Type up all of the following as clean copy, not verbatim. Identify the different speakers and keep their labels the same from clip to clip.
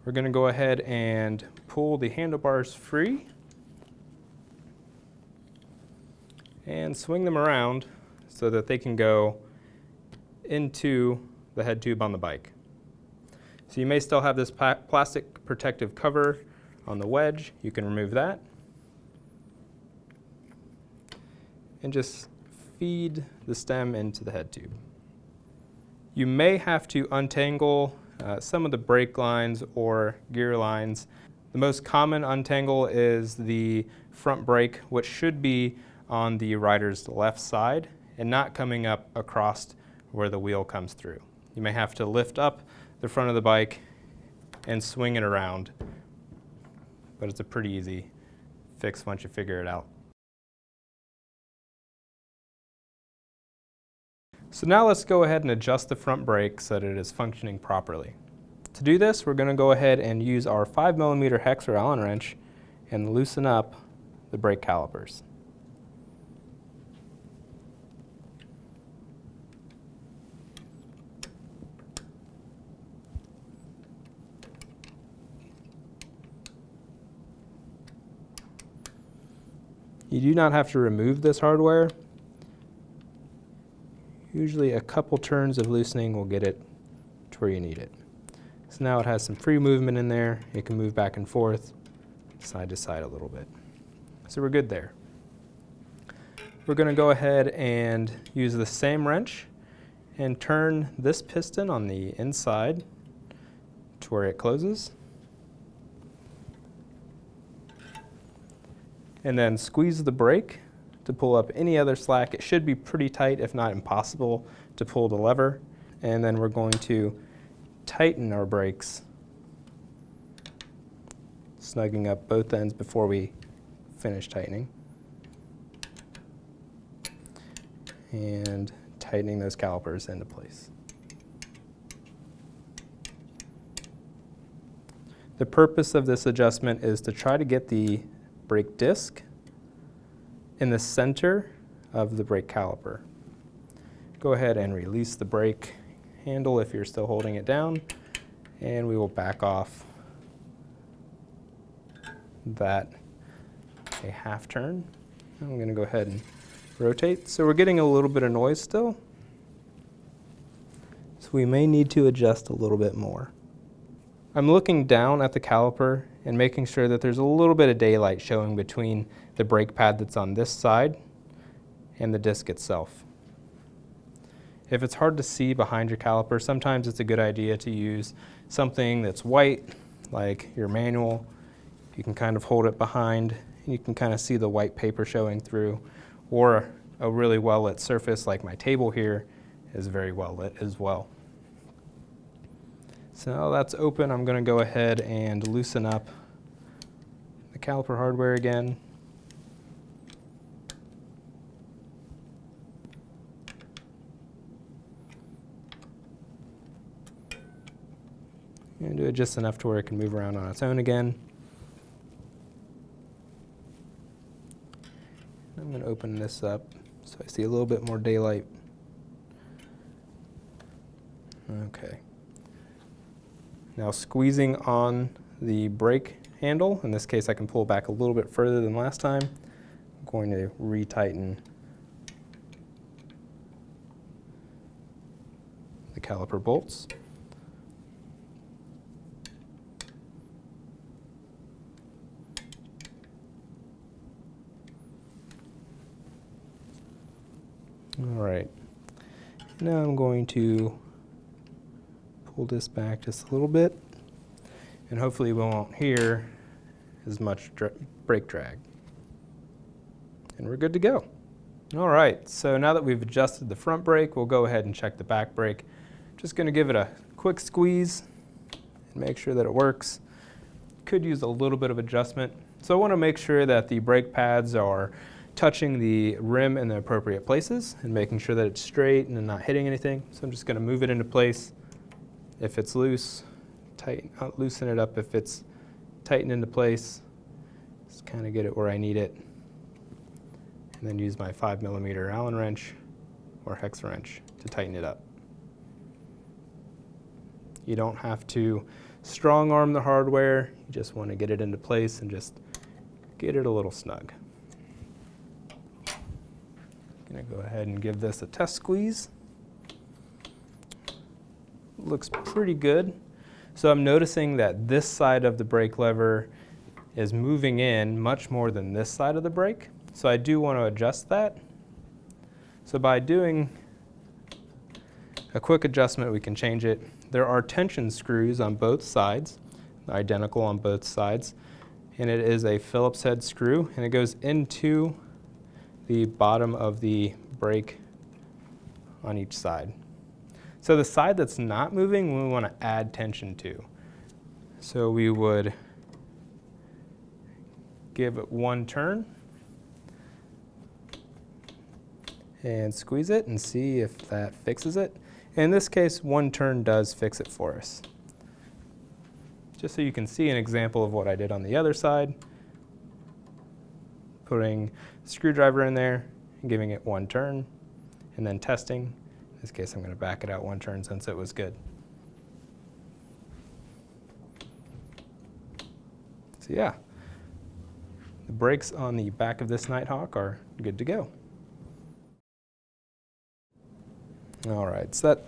Speaker 1: We're going to go ahead and pull the handlebars free and swing them around so that they can go into the head tube on the bike. So you may still have this plastic protective cover on the wedge. You can remove that and just feed the stem into the head tube. You may have to untangle some of the brake lines or gear lines. The most common untangle is the front brake, which should be on the rider's left side and not coming up across where the wheel comes through. You may have to lift up the front of the bike and swing it around, but it's a pretty easy fix once you figure it out. So now let's go ahead and adjust the front brake so that it is functioning properly. To do this, we're going to go ahead and use our 5mm hex or Allen wrench and loosen up the brake calipers. You do not have to remove this hardware. Usually a couple turns of loosening will get it to where you need it. So now it has some free movement in there. It can move back and forth, side to side a little bit. So we're good there. We're going to go ahead and use the same wrench and turn this piston on the inside to where it closes. And then squeeze the brake to pull up any other slack. It should be pretty tight, if not impossible, to pull the lever. And then we're going to tighten our brakes, snugging up both ends before we finish tightening. And tightening those calipers into place. The purpose of this adjustment is to try to get the brake disc in the center of the brake caliper. Go ahead and release the brake handle if you're still holding it down, and we will back off that a half turn. I'm going to go ahead and rotate. So we're getting a little bit of noise still, so we may need to adjust a little bit more. I'm looking down at the caliper and making sure that there's a little bit of daylight showing between the brake pad that's on this side and the disc itself. If it's hard to see behind your caliper, sometimes it's a good idea to use something that's white, like your manual. You can kind of hold it behind and you can kind of see the white paper showing through, or a really well lit surface like my table here is very well lit as well. So now that's open, I'm going to go ahead and loosen up the caliper hardware again. And do it just enough to where it can move around on its own again. I'm going to open this up so I see a little bit more daylight. Okay. Now squeezing on the brake handle, in this case I can pull back a little bit further than last time. I'm going to retighten the caliper bolts. All right, now I'm going to pull this back just a little bit, and hopefully we won't hear as much brake drag. And we're good to go. All right, so now that we've adjusted the front brake, we'll go ahead and check the back brake. Just going to give it a quick squeeze and make sure that it works. Could use a little bit of adjustment. So I want to make sure that the brake pads are touching the rim in the appropriate places and making sure that it's straight and not hitting anything. So I'm just going to move it into place. If it's loose, loosen it up. If it's tightened into place, just kind of get it where I need it. And then use my 5mm Allen wrench or hex wrench to tighten it up. You don't have to strong arm the hardware. You just want to get it into place and just get it a little snug. Gonna go ahead and give this a test squeeze. Looks pretty good. So I'm noticing that this side of the brake lever is moving in much more than this side of the brake. So I do want to adjust that. So by doing a quick adjustment, we can change it. There are tension screws on both sides, identical on both sides, and it is a Phillips head screw, and it goes into the bottom of the brake on each side. So the side that's not moving, we want to add tension to. So we would give it one turn and squeeze it and see if that fixes it. In this case, one turn does fix it for us. Just so you can see an example of what I did on the other side, putting the screwdriver in there and giving it one turn, and then testing. In this case, I'm going to back it out one turn since it was good. So yeah, the brakes on the back of this Nighthawk are good to go. All right, so that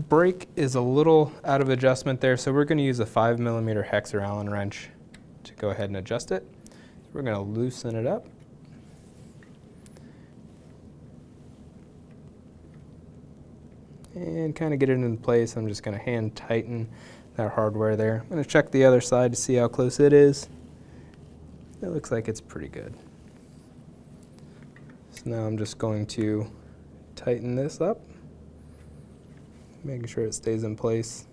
Speaker 1: brake is a little out of adjustment there, so we're going to use a 5mm hex or Allen wrench to go ahead and adjust it. We're going to loosen it up. And kind of get it in place. I'm just going to hand tighten that hardware there. I'm going to check the other side to see how close it is. It looks like it's pretty good. So now I'm just going to tighten this up, making sure it stays in place.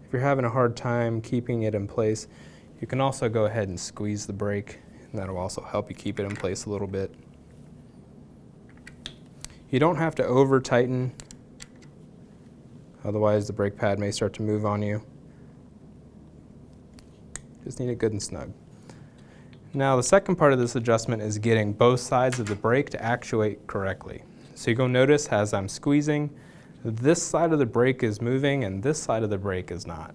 Speaker 1: If you're having a hard time keeping it in place, you can also go ahead and squeeze the brake, and that'll also help you keep it in place a little bit. You don't have to over tighten, otherwise the brake pad may start to move on you. Just need it good and snug. Now the second part of this adjustment is getting both sides of the brake to actuate correctly. So you're going to notice as I'm squeezing, this side of the brake is moving and this side of the brake is not.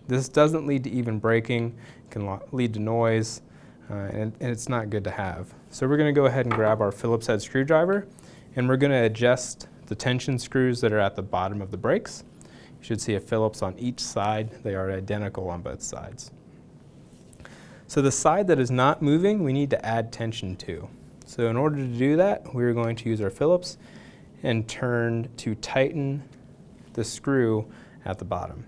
Speaker 1: This doesn't lead to even braking, it can lead to noise, and it's not good to have. So we're going to go ahead and grab our Phillips head screwdriver, and we're going to adjust the tension screws that are at the bottom of the brakes. You should see a Phillips on each side. They are identical on both sides. So the side that is not moving, we need to add tension to. So in order to do that, we're going to use our Phillips and turn to tighten the screw at the bottom.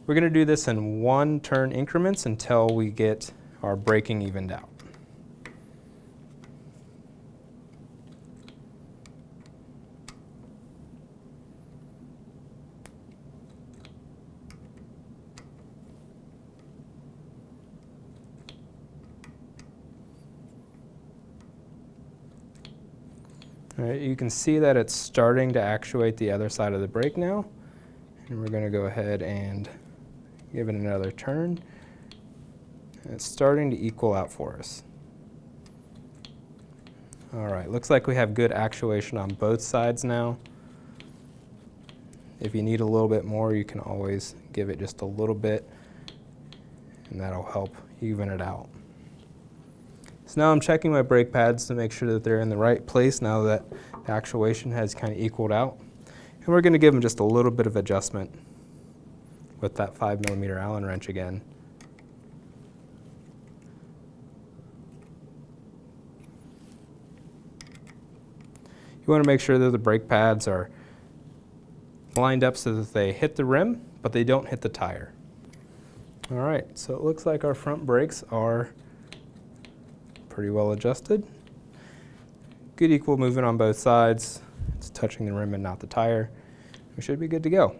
Speaker 1: We're going to do this in one turn increments until we get our braking evened out. All right, you can see that it's starting to actuate the other side of the brake now. And we're going to go ahead and give it another turn. And it's starting to equal out for us. All right, looks like we have good actuation on both sides now. If you need a little bit more, you can always give it just a little bit, and that'll help even it out. So now I'm checking my brake pads to make sure that they're in the right place now that the actuation has kind of equaled out. And we're going to give them just a little bit of adjustment with that 5mm Allen wrench again. You want to make sure that the brake pads are lined up so that they hit the rim, but they don't hit the tire. All right, so it looks like our front brakes are pretty well adjusted. Good equal movement on both sides. It's touching the rim and not the tire. We should be good to go.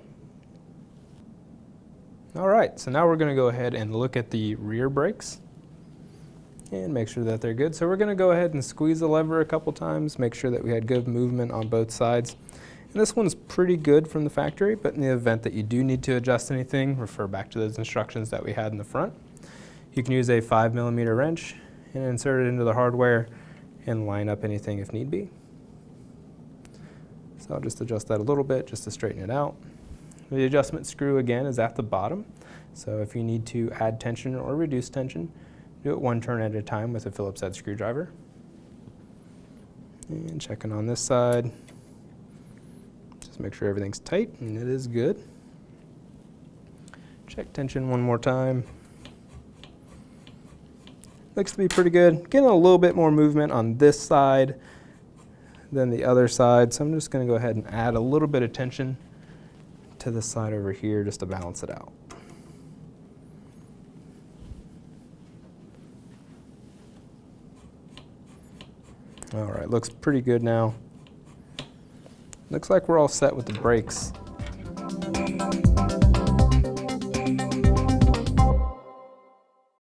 Speaker 1: All right, so now we're going to go ahead and look at the rear brakes and make sure that they're good. So we're going to go ahead and squeeze the lever a couple times, make sure that we had good movement on both sides. And this one's pretty good from the factory, but in the event that you do need to adjust anything, refer back to those instructions that we had in the front. You can use a 5mm wrench and insert it into the hardware and line up anything if need be. So I'll just adjust that a little bit just to straighten it out. The adjustment screw again is at the bottom. So if you need to add tension or reduce tension, do it one turn at a time with a Phillips head screwdriver. And checking on this side. Just make sure everything's tight, and it is good. Check tension one more time. Looks to be pretty good. Getting a little bit more movement on this side than the other side, so I'm just going to go ahead and add a little bit of tension to this side over here just to balance it out. All right, looks pretty good now. Looks like we're all set with the brakes.